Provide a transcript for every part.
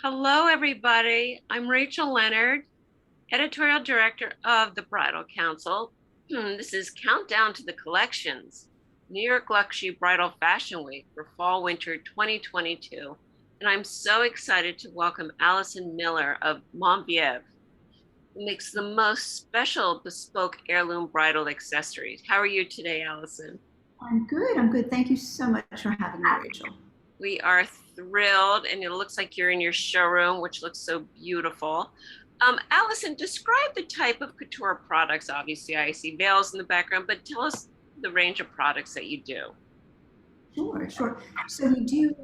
Hello, everybody. I'm Rachel Leonard, editorial director of the Bridal Council. This is Countdown to the Collections, New York Luxury Bridal Fashion Week for Fall Winter 2022. And I'm so excited to welcome Alison Miller of Monvieve, who makes the most special bespoke heirloom bridal accessories. How are you today, Alison? I'm good. I'm good. Thank you so much for having me, Rachel. We are thrilled, and it looks like you're in your showroom, which looks so beautiful. Alison, describe the type of couture products. Obviously, I see veils in the background, but tell us the range of products that you do. Sure, sure. So we do,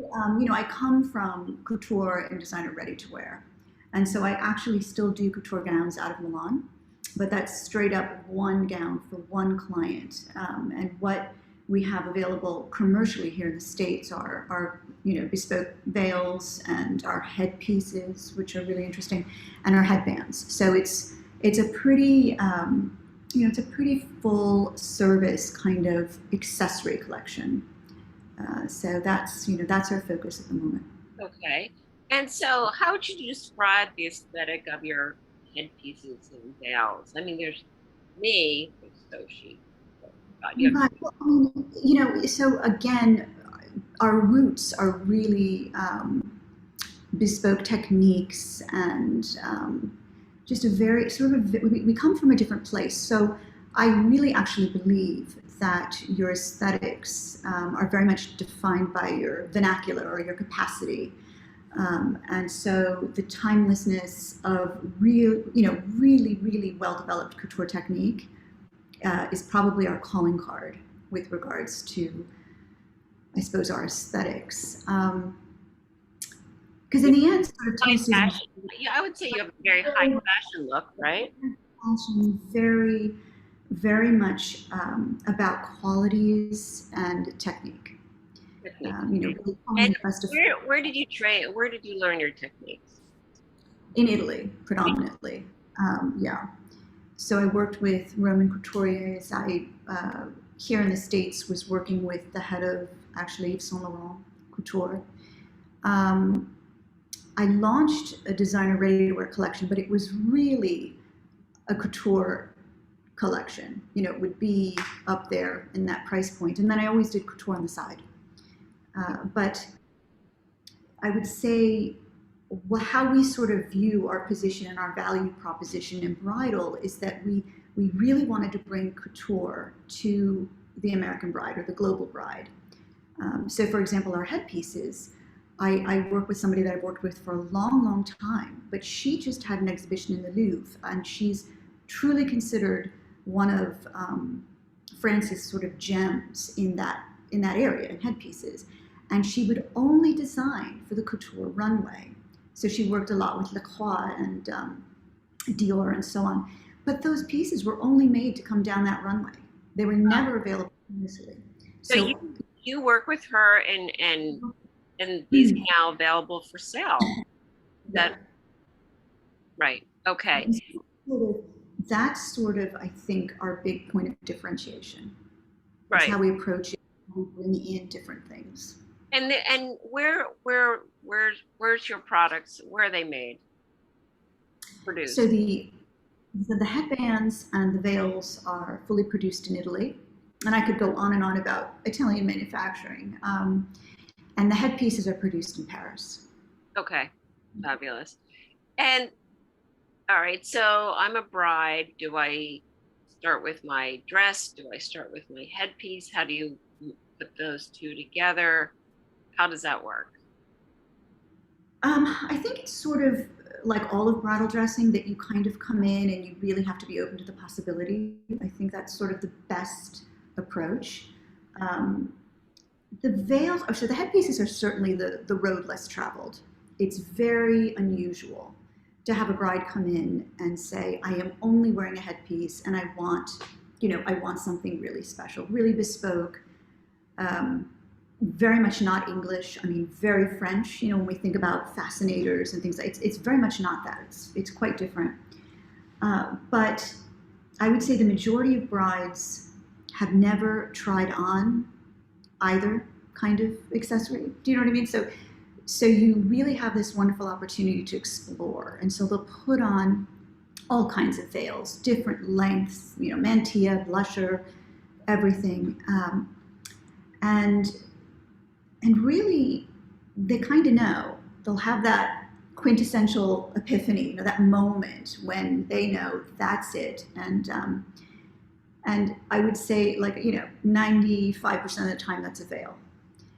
I come from couture and designer ready to wear. And so I actually still do couture gowns out of Milan, but that's straight up one gown for one client. And what we have available commercially here in the States are bespoke veils and our headpieces, which are really interesting, and our headbands. So it's a pretty, it's a pretty full service kind of accessory collection. So that's our focus at the moment. Okay. And so, how would you describe the aesthetic of your headpieces and veils? I mean, there's me, it's so chic. God, you have Right. Well, so again, our roots are really bespoke techniques and just a very sort of we come from a different place. So I really actually believe that your aesthetics are very much defined by your vernacular or your capacity. And so the timelessness of really, really well developed couture technique is probably our calling card with regards to, I suppose, our aesthetics. Because in the end, sort of high taste is fashion. Yeah, I would say you have a very high fashion look, right? fashion, very, very much about qualities and technique. Technique. Really And calling us to where did you train? Where did you learn your techniques? in Italy predominantly. Yeah. So I worked with Roman couturiers. I here in the States was working with the head of actually Yves Saint Laurent couture. Um, I launched a designer ready-to-wear collection, but it was really a couture collection. It would be up there in that price point. And then I always did couture on the side. But I would say how we sort of view our position and our value proposition in bridal is that we really wanted to bring couture to the American bride or the global bride. So, for example, our headpieces, I work with somebody that I've worked with for a long, long time, but she just had an exhibition in the Louvre, and she's truly considered one of France's sort of gems in that area in headpieces. And she would only design for the couture runway. So she worked a lot with Lacroix and Dior and so on. But those pieces were only made to come down that runway. They were never available initially. So So you work with her and these are now available for sale. yeah, That right. Okay. that's sort of, I think, our big point of differentiation. It's Right. how we approach it, how we bring in different things. And where's your products? Where are they made? So Produced? the headbands and the veils are fully produced in Italy, and I could go on and on about Italian manufacturing. And the headpieces are produced in Paris. Okay. Fabulous. And all right, so I'm a bride. Do I start with my dress? Do I start with my headpiece? How do you put those two together? How does that work? I think it's sort of like all of bridal dressing that you kind of come in and you really have to be open to the possibility. I think that's sort of the best approach. Um, the veils, so the headpieces are certainly the road less traveled. It's very unusual to have a bride come in and say, I am only wearing a headpiece and I want something really special, really bespoke, um, very much not English. I mean, very French. When we think about fascinators and things, it's very much not that. It's quite different. But I would say the majority of brides have never tried on either kind of accessory. Do you know what I mean? So So you really have this wonderful opportunity to explore. And so they'll put on all kinds of veils, different lengths, mantilla, blusher, everything. And really, they kind of know. They'll have that quintessential epiphany, that moment when they know that's it. And I would say, 95% of the time, that's a veil.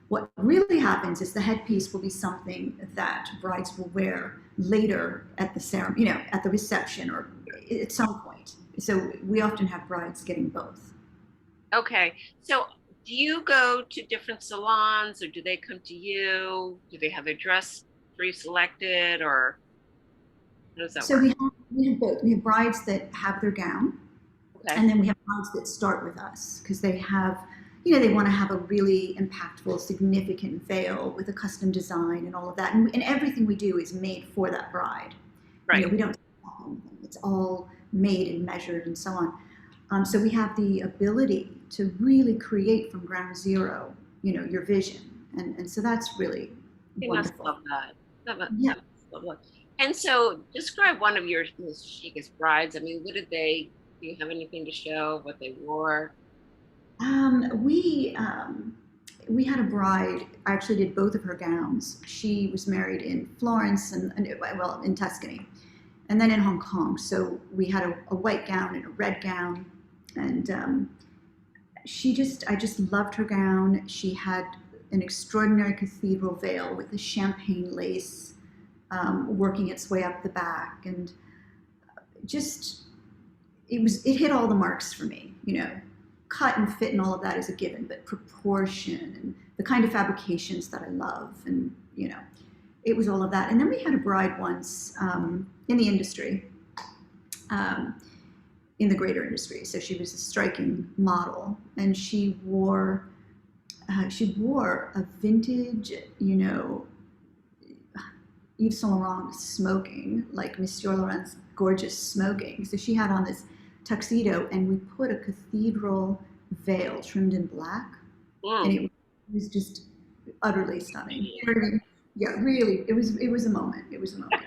What really happens is the headpiece will be something that brides will wear later at the ceremony, at the reception or at some point. So we often have brides getting both. Okay. So do you go to different salons or do they come to you? Do they have their dress pre-selected or how does that So work? we have both. We have brides that have their gown, Okay. and then we have brides that start with us because they have, they want to have a really impactful, significant veil with a custom design and all of that. And everything we do is made for that bride. Right. We don't, it's all made and measured and so on. So we have the ability to really create from ground zero, your vision. And so that's really You must wonderful. love that. Yeah. That must love that. And so describe one of your most chicest brides. I mean, what did they, do you have anything to show what they wore? Um, we um, we had a bride. I actually did both of her gowns. She was married in Florence and well, in Tuscany, and then in Hong Kong. So we had a white gown and a red gown, and I just loved her gown. She had an extraordinary cathedral veil with the champagne lace working its way up the back, and just it hit all the marks for me. Cut and fit and all of that is a given, but proportion and the kind of fabrications that I love, and it was all of that. And then we had a bride once in the industry, um, in the greater industry. So she was a striking model, and she wore a vintage, Yves Saint Laurent smoking, like Monsieur Laurent's gorgeous smoking. So she had on this tuxedo, and we put a cathedral veil trimmed in black, and Mm. it was just utterly stunning. Yeah, really, it was a moment. It was a moment.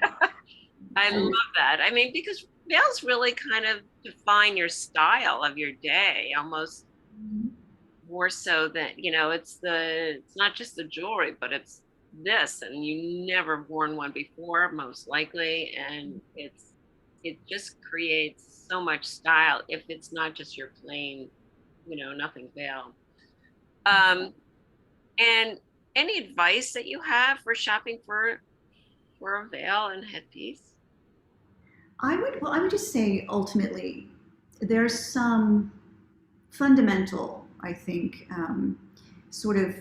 I So, love that. I mean, because veils really kind of define your style of your day, almost more so than, it's not just the jewelry, but it's this, and you never worn one before, most likely. And it just creates so much style if it's not just your plain, nothing veil. Um, and any advice that you have for shopping for a veil and headpiece? I would just say ultimately there's some fundamental, I think, sort of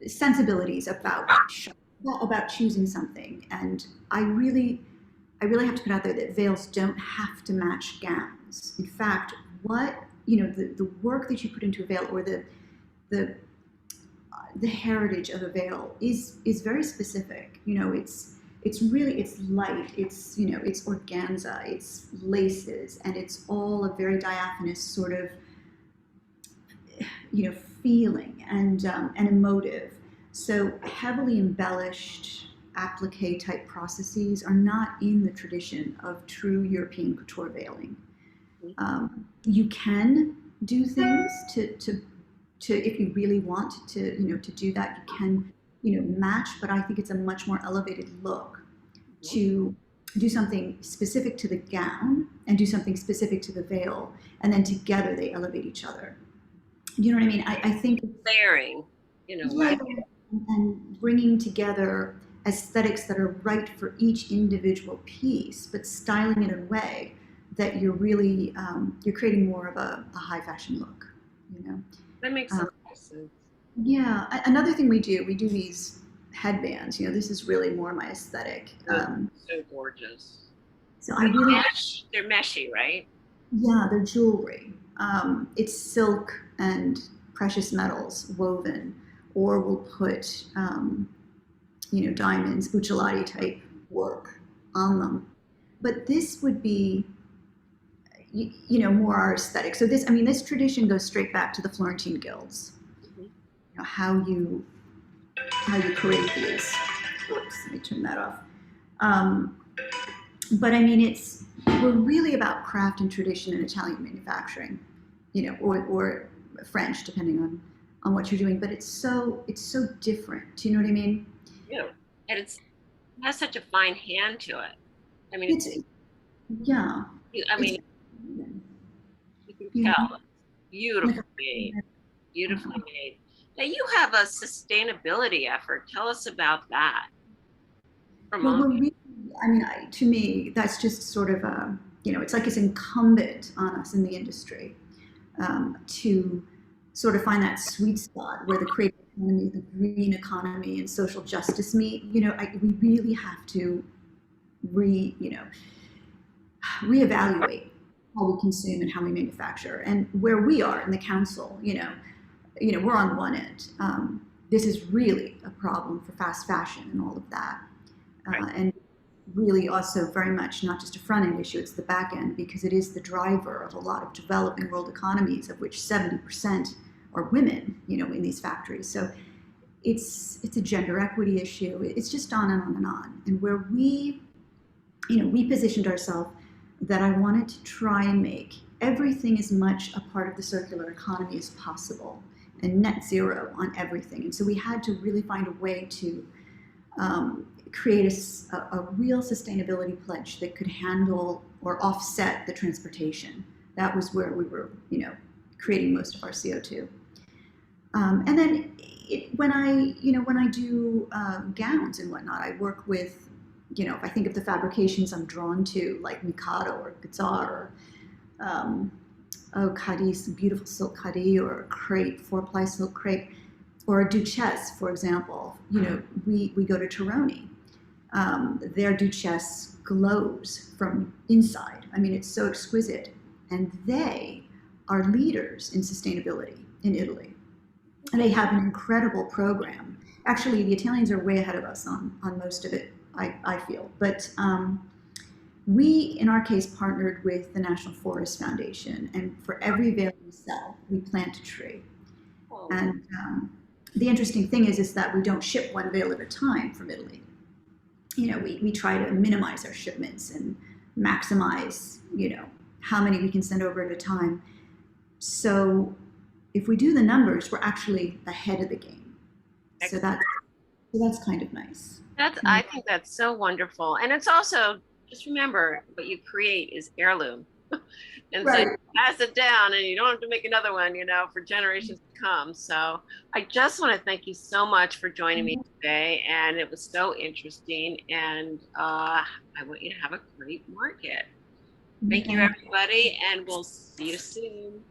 sensibilities about choosing something, and I really have to put out there that veils don't have to match gowns. In fact, what the work that you put into a veil, or the the heritage of a veil is very specific. It's light, it's organza, it's laces, and it's all a very diaphanous sort of feeling and emotive. So heavily embellished applique type processes are not in the tradition of true European couture veiling. You can do things to if you really want to do that, you can match, but I think it's a much more elevated look to do something specific to the gown and do something specific to the veil, and then together they elevate each other. You know what I mean? I think Layering, like, and bringing together aesthetics that are right for each individual piece, but styling it in a way that you're creating more of a high fashion look. You know. that makes Um, sense. yeah. Another thing we do these headbands. This is really more my aesthetic. Oh, so gorgeous. So I really, They're meshy, right? yeah, they're jewelry. It's silk and precious metals woven, or we'll put diamonds, buccellati type work on them. But this would be more our aesthetic. So this tradition goes straight back to the Florentine guilds. Mhm. How you how you create these. Oops, let me turn that off. Um, but I mean, we're really about craft and tradition in Italian manufacturing, or French, depending on what you're doing. But it's so different. Do you know what I mean? Yeah. And it has such a fine hand to it. I mean, It's yeah. I It's mean, you can you tell know it's beautifully like made, beautifully uh, made. Now you have a sustainability effort. Tell us about that for well, we're Monvieve. really. I mean, to me, that's just sort of it's like it's incumbent on us in the industry to sort of find that sweet spot where the creative economy, the green economy, and social justice meet. We really have to re, you know, reevaluate how we consume and how we manufacture, and where we are in the council. We're on one end. This is really a problem for fast fashion and all of that, Right. and really also very much not just a front end issue, it's the back end, because it is the driver of a lot of developing world economies, of which 70% are women, in these factories. So it's a gender equity issue. It's just on and on and on. And where we positioned ourselves that I wanted to try and make everything as much a part of the circular economy as possible and net zero on everything. And so we had to really find a way to create a real sustainability pledge that could handle or offset the transportation. That was where we were, creating most of our CO2. And then when I do gowns and whatnot, I work with, if I think of the fabrications I'm drawn to, like Mikado or Guitar, or khadi, some beautiful silk khadi, or crepe, four-ply silk crepe, or a duchesse, for example. We go to Tironi. Their duchesse glows from inside. I mean, it's so exquisite. And they are leaders in sustainability in Italy. And they have an incredible program. Actually, the Italians are way ahead of us on most of it, I feel. But we, in our case, partnered with the National Forest Foundation. And for every veil we sell, we plant a tree. Oh, And the interesting thing is that we don't ship one veil at a time from Italy. We try to minimize our shipments and maximize, how many we can send over at a time. So if we do the numbers, we're actually ahead of the game. So excellent. that's kind of nice. I think that's so wonderful. And it's also, just remember, what you create is heirloom. And so you Right. pass it down and you don't have to make another one, for generations to come. So I just want to thank you so much for joining me today. And it was so interesting. And I want you to have a great market. Thank you, Thank everybody, and we'll see you soon.